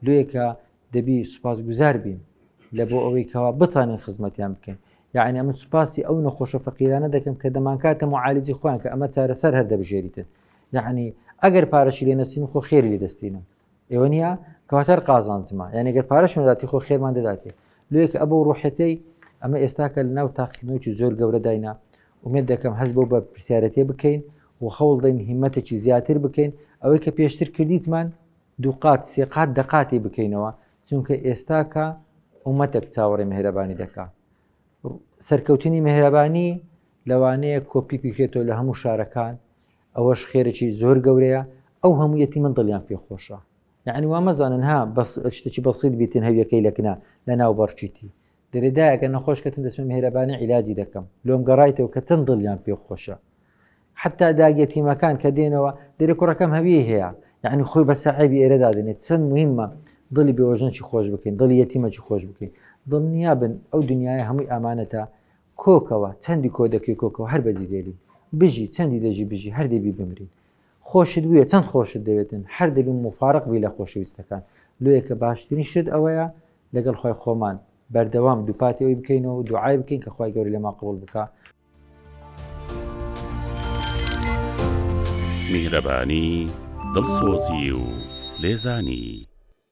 لێکە دەبی سوپاسگوزار بین لە بۆ ئەوەی کەوا بتانین خزمەتیان بکەین. یعنی ئەمە سوپاسی ئەو نەخۆشە فەقیرانە دەکەم کە دەمانکاتە معالجی خۆیان کە ئەمە چارەسەر هەر دەبژێریتن. یعنی ئەگەر پارەشی لێ نەسین خۆ خێری لێ دەستینم ئێوە نییە کەواتەر قازانجمە، یعنی گەر پارەشمان داتی خۆ خێرمان دەداتێ لێک ئەبە ڕوحەتەی ئەمە ئێستاکە لە ناو تاقیکردنەوەی زۆر گەورە داینا. ومێت دەکەم هەست بۆ بە پرسیارەتێ بکەین و خەوڵ دەین هیمەتێکی زیاتر بکەین ئەوەی کە پێشتر کردیتمان دووقات سێقات دەقاتی بکەینەوە، چونکە ئێستاکە ئومەتێک چاوەڕێ مهرەبانی دەکا. سەرکەوتنی مهرەبانی لەوانەیە کۆپی پیکرێتەوە لە هەموو شارەکان، ئەوەش خێرەی زۆر گەورەیە، ئەو هەموو یەتیمە دڵیان پێخۆشە. یعنی وا مەزانن ها شتێکی بەسیط بیتن هەویەکەی لەکنە لە ناو بەرچیتی دەرێدایەکە نەخۆشکەتن دەسمە مهرەبانی عیلاجی دەکەم لۆم گەڕایتەوە کە چەند دڵیان پێخۆشە. حتا داگەتیمەکان کە دێنەوە دەرێ کوڕەکەم هەویە هەیە، یعنی خۆی بە سەعیبی ئێرەدا دێنێت. چەند مهمە دڵی بێوەژنکی خۆش بکەین، دڵی یەتیمەکی خۆش بکەین. دڵنیا بن ئەو دنیای هەمووی ئامانەتە کۆکەوە چەندی کۆ دەکەی کۆکەوە هەر بەجی دێری بژی چەندی دەژی بژی هەر دەبی بمرین. خۆشت بووە چەند خۆشت دەوێتن هەر دەبی مفارق بی لە خۆشەویستەکان. لێکە باشترین شت ئەوەیە لەگەڵ خۆی خۆمان بەردەوام دووپاتی ئەوی بکەینەوە و دوعای بکەین کە خۆی گەوری لەما قبول بکە. میهرەبانی دڵسۆزی و لێزانی